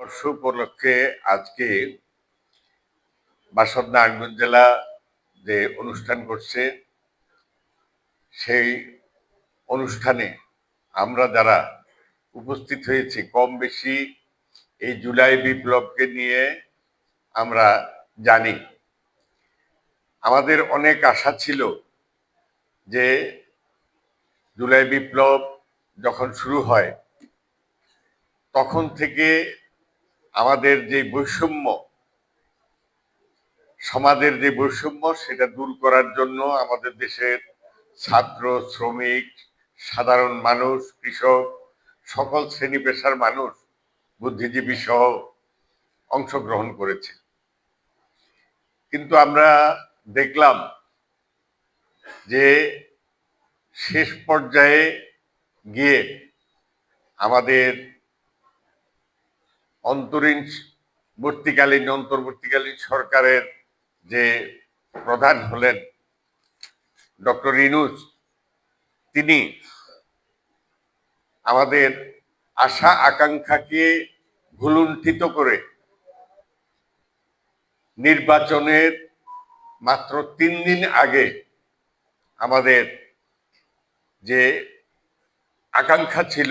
নববর্ষ উপলক্ষে আজকে বাসদ নারায়ণগঞ্জ জেলা যে অনুষ্ঠান করছে সেই অনুষ্ঠানে আমরা যারা উপস্থিত হয়েছি কম বেশি এই জুলাই বিপ্লবকে নিয়ে আমরা জানি। আমাদের অনেক আশা ছিল যে জুলাই বিপ্লব যখন শুরু হয় তখন থেকে আমাদের যে বৈষম্য, সমাজের যে বৈষম্য সেটা দূর করার জন্য আমাদের দেশের ছাত্র, শ্রমিক, সাধারণ মানুষ, কৃষক, সকল শ্রেণী পেশার মানুষ, বুদ্ধিজীবী সহ অংশগ্রহণ করেছে। কিন্তু আমরা দেখলাম যে শেষ পর্যায়ে গিয়ে আমাদের অন্তর্বর্তীকালীন সরকারের যে প্রধান হলেন ডক্টর ইউনূস, তিনি আমাদের আশা আকাঙ্ক্ষাকে ভুলুণ্ঠিত করে নির্বাচনের মাত্র 3 দিন আগে আমাদের যে আকাঙ্ক্ষা ছিল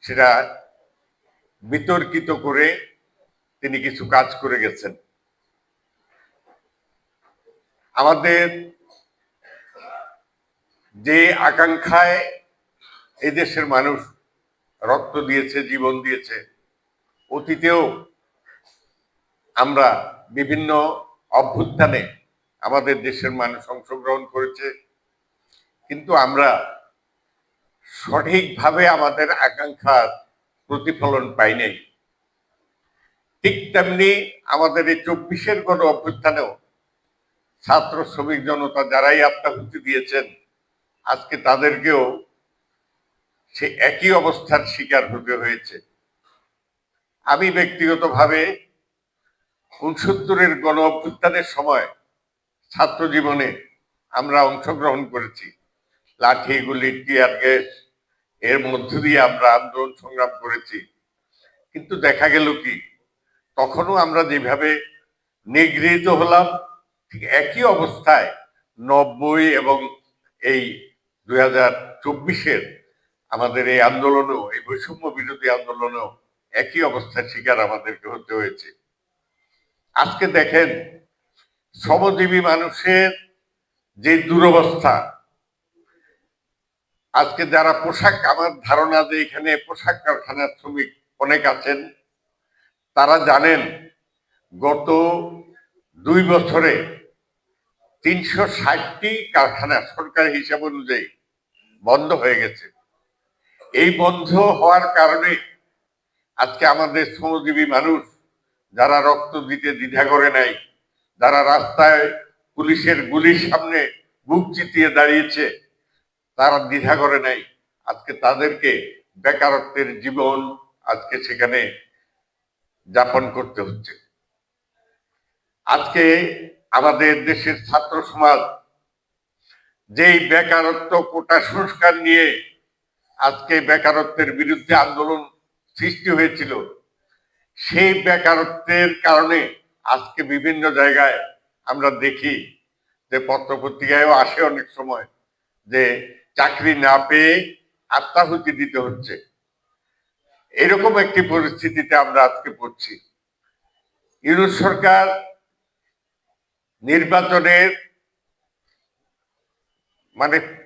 সেটা বিতর্কিত করে তিনি কিছু কাজ করে গেছেন। আমাদের যে আকাঙ্ক্ষায় এই দেশের মানুষ রক্ত দিয়েছে, জীবন দিয়েছে, অতীতেও আমরা বিভিন্ন অভ্যুত্থানে আমাদের দেশের মানুষ অংশগ্রহণ করেছে, কিন্তু আমরা সঠিকভাবে আমাদের আকাঙ্ক্ষার প্রতিফলন পাই নাই। ঠিক তেমনি আমাদের এই 24-এর গণ অভ্যুত্থানেও ছাত্র, শ্রমিক জনতা যারাই আত্মাহুতি দিয়েছেন, আজকে তাদেরকেও সে একই অবস্থার শিকার হতে হয়েছে। আমি ব্যক্তিগতভাবে 69-এর গণ অভ্যুত্থানের সময় ছাত্র জীবনে আমরা অংশগ্রহণ করেছি। লাঠি, গুলি, টিয়ার গ্যাস এর মধ্য দিয়ে আমরা আন্দোলন সংগ্রাম করেছি, কিন্তু দেখা গেল কি তখনও আমরা যেভাবে নিগৃহীত হলাম ঠিক একই অবস্থায় 90 এবং এই 2024-এর আমাদের এই আন্দোলনেও, এই বৈষম্য বিরোধী আন্দোলনেও একই অবস্থার শিকার আমাদেরকে হতে হয়েছে। আজকে দেখেন শ্রমজীবী মানুষের যে দুরবস্থা, আজকে যারা পোশাক, আমার ধারণা যে এখানে পোশাক কারখানার শ্রমিক অনেক আছেন, তারা জানেন গত 2 বছরে 360টি কারখানা সরকারি হিসাব অনুযায়ী বন্ধ হয়ে গেছে। এই বন্ধ হওয়ার কারণে আজকে আমাদের শ্রমজীবী মানুষ যারা রক্ত দিতে দ্বিধা করে নাই, যারা রাস্তায় পুলিশের গুলির সামনে বুক চিতিয়ে দাঁড়িয়েছে, তারা দ্বিধা করে নাই, আজকে তাদেরকে বেকারত্বের জীবন আজকে সেখানে যাপন করতে হচ্ছে। আজকে আমাদের দেশের ছাত্র সমাজ যেই বেকারত্ব কোটা সংস্কার নিয়ে আজকে বেকারত্বের বিরুদ্ধে আন্দোলন সৃষ্টি হয়েছিল, সেই বেকারত্বের কারণে আজকে বিভিন্ন জায়গায় আমরা দেখি যে পত্রপত্রিকায়ও আসে অনেক সময় যে চাকরি না পেয়ে আত্মাহুতি দিতে হচ্ছে। এরকম একটি পরিস্থিতিতে আমরা আজকে পড়ছি। ইউনূস সরকার নির্বাচনের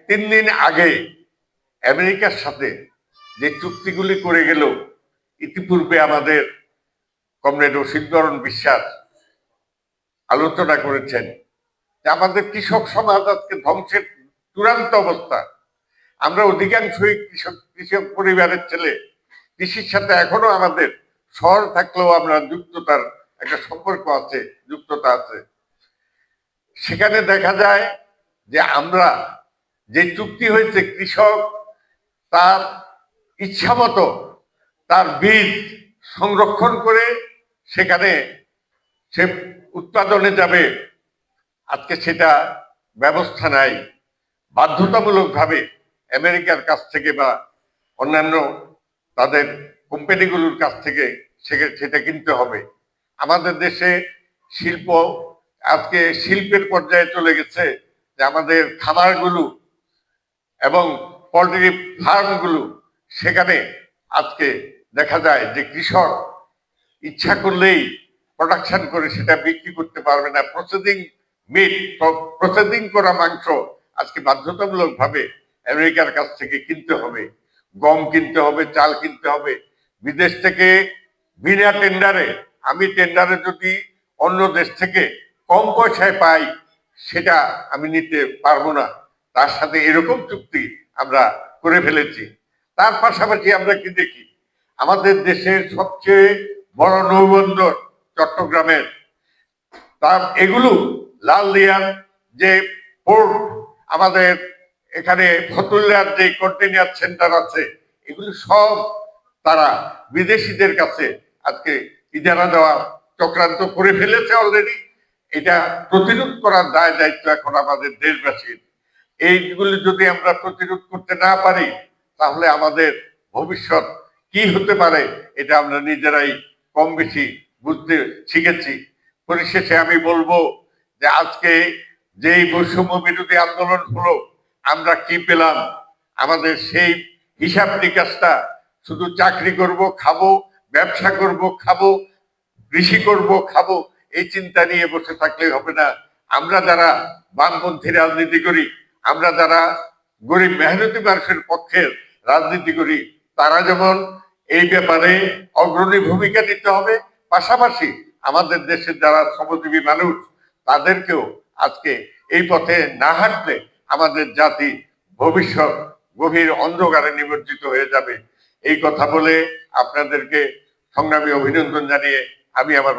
3 দিন আগে আমেরিকার সাথে যে চুক্তিগুলি করে গেল, ইতিপূর্বে আমাদের কমরেড অসিতবরণ বিশ্বাস আলোচনা করেছেন যে আমাদের কৃষক সমাজ আজকে ধ্বংসের চূড়ান্ত অবস্থা। আমরা অধিকাংশই কৃষক পরিবারের ছেলে, কৃষির সাথে এখনো আমাদের শহর থাকলেও আমরা যুক্ততার একটা সম্পর্ক আছে, যুক্ততা আছে। সেখানে দেখা যায় যে আমরা যে চুক্তি হয়েছে, কৃষক তার ইচ্ছা মতো তার বীজ সংরক্ষণ করে সেখানে সে উৎপাদনে যাবে, আজকে সেটা ব্যবস্থা নাই। বাধ্যতামূলকভাবে আমেরিকার কাছ থেকে বা অন্যান্য তাদের কোম্পানিগুলোর কাছ থেকে সেটা কিনতে হবে। আমাদের দেশে শিল্প আজকে শিল্পের পর্যায়ে চলে গেছে, যে আমাদের খামারগুলো এবং পোল্ট্রি ফার্মগুলো, সেখানে আজকে দেখা যায় যে কৃষক ইচ্ছা করলেই প্রোডাকশন করে সেটা বিক্রি করতে পারবে না। প্রসেসিং করা মাংস আজকে বাধ্যতামূলক ভাবে আমেরিকার কাছ থেকে কিনতে হবে, গম কিনতে হবে, চাল কিনতে হবে বিদেশ থেকে বিনা টেন্ডারে। আমি টেন্ডারে যদি অন্য দেশ থেকে কম পয়সায় পাই, সেটা আমি নিতে পারবো না। তার সাথে এরকম চুক্তি আমরা করে ফেলেছি। তার পাশাপাশি আমরা কি দেখি, আমাদের দেশের সবচেয়ে বড় নৌবন্দর চট্টগ্রামের, তার এগুলো লালদিয়ার যে পোর্ট, আমাদের এখানে ফতুল্লার যে কন্টেইনার সেন্টার আছে, এগুলো সব তারা বিদেশিদের কাছে আজকে ইজারা দেওয়া চক্রান্ত করে ফেলেছে অলরেডি। এটা প্রতিরোধ করার দায় দায়িত্ব এখন আমাদের দেশবাসীর। এইগুলি যদি আমরা প্রতিরোধ করতে না পারি, তাহলে আমাদের ভবিষ্যৎ কি হতে পারে এটা আমরা নিজেরাই কম বেশি বুঝতে শিখেছি। পরিশেষে আমি বলবো যে আজকে যেই বৈষম্য বিরোধী আন্দোলন হলো, আমরা কি পেলাম? আমাদের সেই হিসাব নিকাশটা শুধু চাকরি করব খাবো, ব্যবসা করব খাবো, কৃষি করব খাবো, এই চিন্তা নিয়ে বসে থাকলে হবে না। আমরা যারা বামপন্থী রাজনীতি করি, আমরা যারা গরিব মেহনতি মানুষের পক্ষে রাজনীতি করি, তারা যেমন এই ব্যাপারে অগ্রণী ভূমিকা নিতে হবে, পাশাপাশি আমাদের দেশের যারা শ্রমজীবী মানুষ, তাদেরকেও আজকে এই পথে না হাঁটলে আমাদের জাতি ভবিষ্যৎ গভীর অন্ধকারে নিমজ্জিত হয়ে যাবে। এই কথা বলে আপনাদেরকে সংগ্রামী অভিনন্দন জানিয়ে আমি আমার